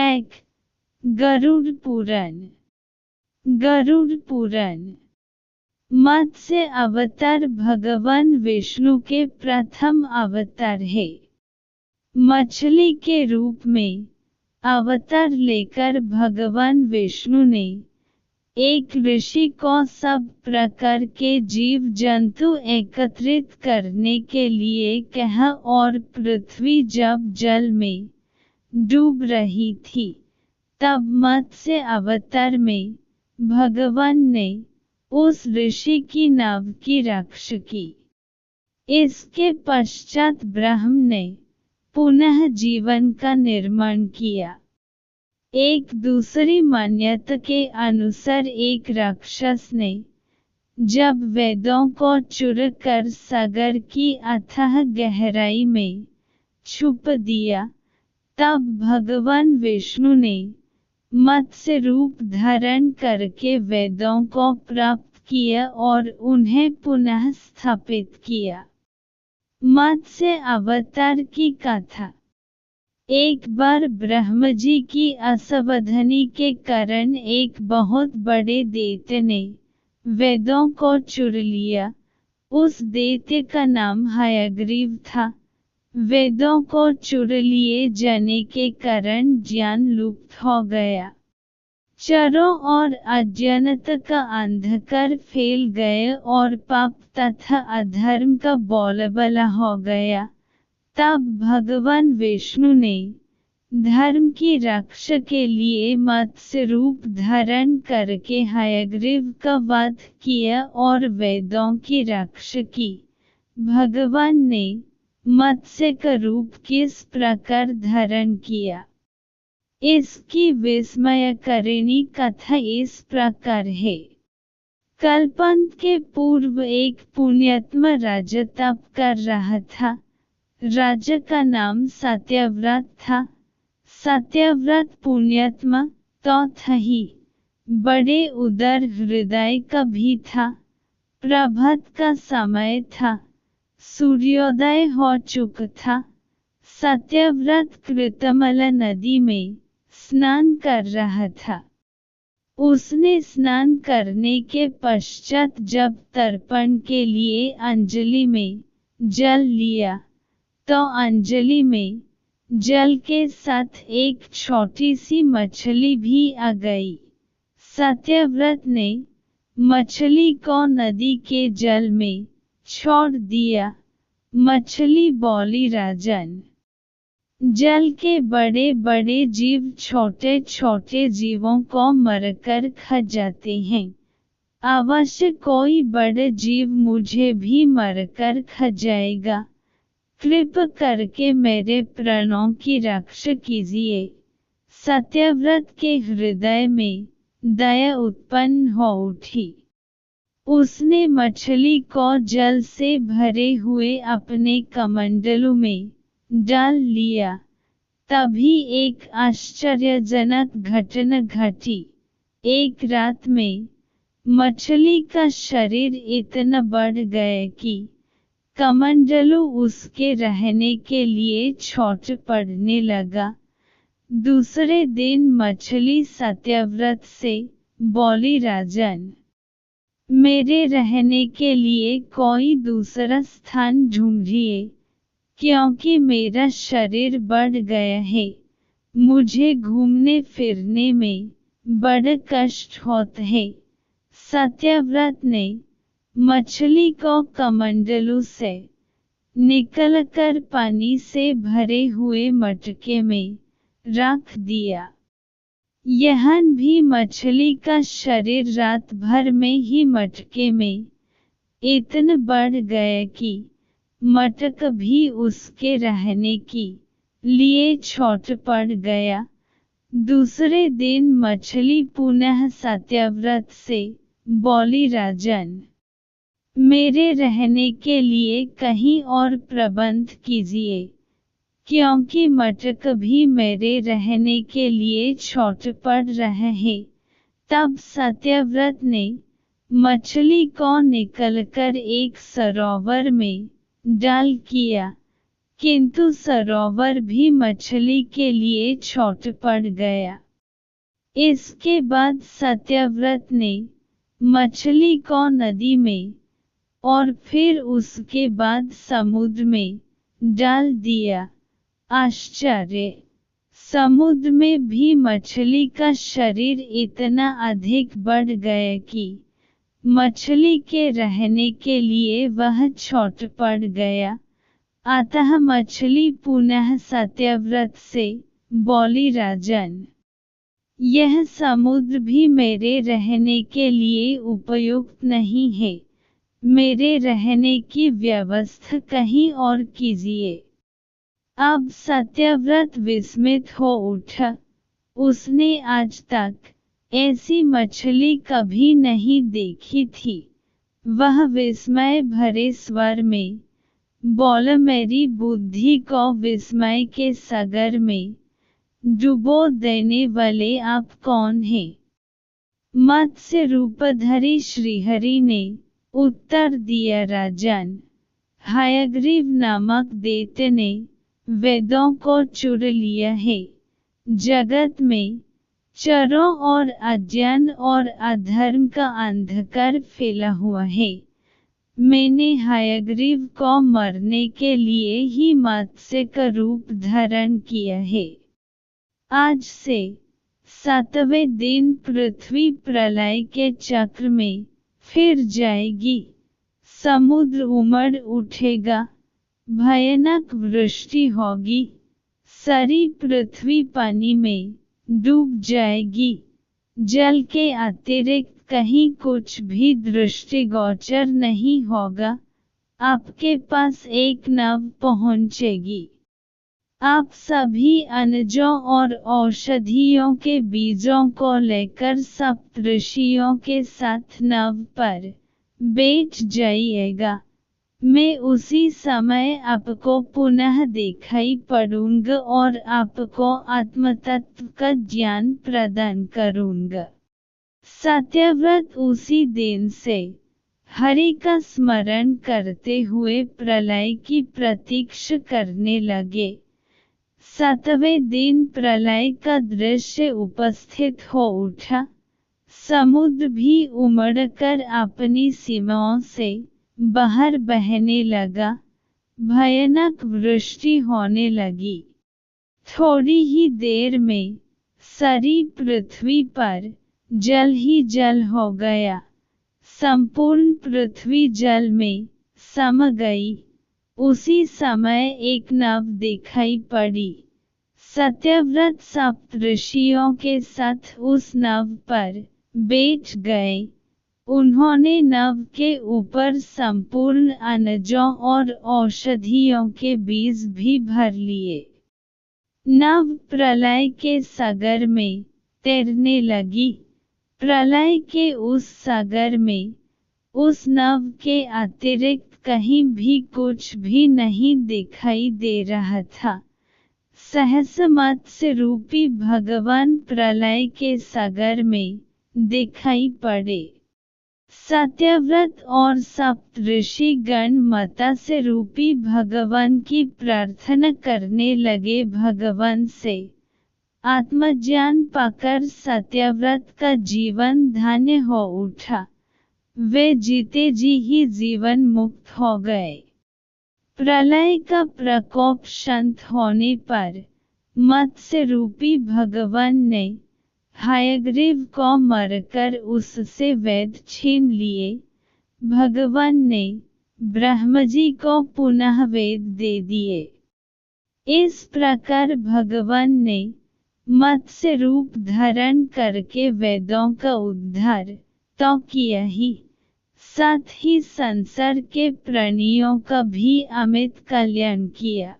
एक गरुड़ पुराण। गरुड़ पुराण मत्स्य अवतार भगवान विष्णु के प्रथम अवतार है। मछली के रूप में अवतार लेकर भगवान विष्णु ने एक ऋषि को सब प्रकार के जीव जंतु एकत्रित करने के लिए कहा और पृथ्वी जब जल में डूब रही थी तब मत्स्य अवतार में भगवान ने उस ऋषि की नाव की रक्षा की। इसके पश्चात ब्रह्म ने पुनः जीवन का निर्माण किया। एक दूसरी मान्यता के अनुसार एक राक्षस ने जब वेदों को चुरा कर सागर की अथाह गहराई में छुपा दिया तब भगवान विष्णु ने मत्स्य रूप धारण करके वेदों को प्राप्त किया और उन्हें पुनः स्थापित किया। मत्स्य अवतार की कथा। एक बार ब्रह्मा जी की असावधानी के कारण एक बहुत बड़े दैत्य ने वेदों को चुरा लिया। उस दैत्य का नाम हयग्रीव था। वेदों को चुरा लिए जाने के कारण ज्ञान लुप्त हो गया। चारों ओर अज्ञानता का अंधकार फैल गया और पाप तथा अधर्म का बोलबाला हो गया। तब भगवान विष्णु ने धर्म की रक्षा के लिए मत्स्य रूप धारण करके हयग्रीव का वध किया और वेदों की रक्षा की। भगवान ने मत्स्य का रूप किस प्रकार धारण किया, इसकी विस्मयकारिणी कथा इस प्रकार है। कल्पांत के पूर्व एक पुण्यात्मा राजा तप कर रहा था। राजा का नाम सत्यव्रत था। सत्यव्रत पुण्यात्मा तो था ही, बड़े उदार हृदय का भी था। प्रभात का समय था। सूर्योदय हो चुका था। सत्यव्रत कृतमला नदी में स्नान कर रहा था। उसने स्नान करने के पश्चात जब तर्पण के लिए अंजलि में जल लिया तो अंजलि में जल के साथ एक छोटी सी मछली भी आ गई। सत्यव्रत ने मछली को नदी के जल में छोड़ दिया। मछली बोली, राजन, जल के बड़े बड़े जीव छोटे छोटे जीवों को मरकर खा जाते हैं। अवश्य कोई बड़ा जीव मुझे भी मरकर खा जाएगा। कृपा करके मेरे प्राणों की रक्षा कीजिए। सत्यव्रत के हृदय में दया उत्पन्न हो उठी। उसने मछली को जल से भरे हुए अपने कमंडलू में डाल लिया। तभी एक आश्चर्यजनक घटना घटी। एक रात में मछली का शरीर इतना बढ़ गया कि कमंडलू उसके रहने के लिए छोटा पड़ने लगा। दूसरे दिन मछली सत्यव्रत से बोली, राजन, मेरे रहने के लिए कोई दूसरा स्थान ढूंढिए, क्योंकि मेरा शरीर बढ़ गया है। मुझे घूमने फिरने में बड़ा कष्ट होता है। सत्यव्रत ने मछली को कमंडलू से निकालकर पानी से भरे हुए मटके में रख दिया। यहाँ भी मछली का शरीर रात भर में ही मटके में इतना बढ़ गया कि मटक भी उसके रहने के लिए छोटा पड़ गया। दूसरे दिन मछली पुनः सत्यव्रत से बोली, राजन, मेरे रहने के लिए कहीं और प्रबंध कीजिए, क्योंकि मटक भी मेरे रहने के लिए छोटा पड़ रहा है। तब सत्यव्रत ने मछली को निकालकर एक सरोवर में डाल किया। किंतु सरोवर भी मछली के लिए छोट पड़ गया। इसके बाद सत्यव्रत ने मछली को नदी में और फिर उसके बाद समुद्र में डाल दिया। आश्चर्य! समुद्र में भी मछली का शरीर इतना अधिक बढ़ गया कि मछली के रहने के लिए वह छोट पड़ गया। अतः मछली पुनः सत्यव्रत से बोली, राजन, यह समुद्र भी मेरे रहने के लिए उपयुक्त नहीं है। मेरे रहने की व्यवस्था कहीं और कीजिए। अब सत्यव्रत विस्मित हो उठा। उसने आज तक ऐसी मछली कभी नहीं देखी थी। वह विस्मय भरे स्वर में बोला, मेरी बुद्धि को विस्मय के सागर में डुबो देने वाले आप कौन हैं? मत्स्य रूपधारी श्रीहरि ने उत्तर दिया, राजन, हयग्रीव नामक दैत्य ने वेदों को चुरा लिया है। जगत में चरों और अज्ञान और अधर्म का अंधकार फैला हुआ है। मैंने हयग्रीव को मारने के लिए ही मत्स्य का रूप धारण किया है। आज से 7वें दिन पृथ्वी प्रलय के चक्र में फिर जाएगी। समुद्र उमड़ उठेगा, भयानक वृष्टि होगी, सारी पृथ्वी पानी में डूब जाएगी। जल के अतिरिक्त कहीं कुछ भी दृष्टिगोचर नहीं होगा। आपके पास एक नाव पहुंचेगी। आप सभी अनाजों और औषधियों के बीजों को लेकर सप्तऋषियों के साथ नाव पर बैठ जाइएगा। मैं उसी समय आपको पुनः दिखाई पड़ूंगा और आपको आत्मतत्व का ज्ञान प्रदान करूंगा। सत्यव्रत उसी दिन से हरि का स्मरण करते हुए प्रलय की प्रतीक्षा करने लगे। 7वें दिन प्रलय का दृश्य उपस्थित हो उठा। समुद्र भी उमड़कर अपनी सीमाओं से बाहर बहने लगा। भयानक वृष्टि होने लगी। थोड़ी ही देर में सारी पृथ्वी पर जल ही जल हो गया। संपूर्ण पृथ्वी जल में सम गई। उसी समय एक नाव दिखाई पड़ी। सत्यव्रत सप्तऋषियों के साथ उस नाव पर बैठ गए। उन्होंने नाव के ऊपर संपूर्ण अनाजों और औषधियों के बीज भी भर लिए। नाव प्रलय के सागर में तैरने लगी। प्रलय के उस सागर में उस नाव के अतिरिक्त कहीं भी कुछ भी नहीं दिखाई दे रहा था। सहसा मत्स्य रूपी भगवान प्रलय के सागर में दिखाई पड़े। सत्यव्रत और सप्तऋषि गण मत्स्य रूपी भगवान की प्रार्थना करने लगे। भगवान से आत्मज्ञान पाकर सत्यव्रत का जीवन धन्य हो उठा। वे जीते जी ही जीवन मुक्त हो गए। प्रलय का प्रकोप शांत होने पर मत्स्य रूपी भगवान ने हयग्रीव को मारकर उससे वेद छीन लिए। भगवान ने ब्रह्मजी को पुनः वेद दे दिए। इस प्रकार भगवान ने मत्स्य रूप धारण करके वेदों का उद्धार तो किया ही, साथ ही संसार के प्राणियों का भी अमित कल्याण किया।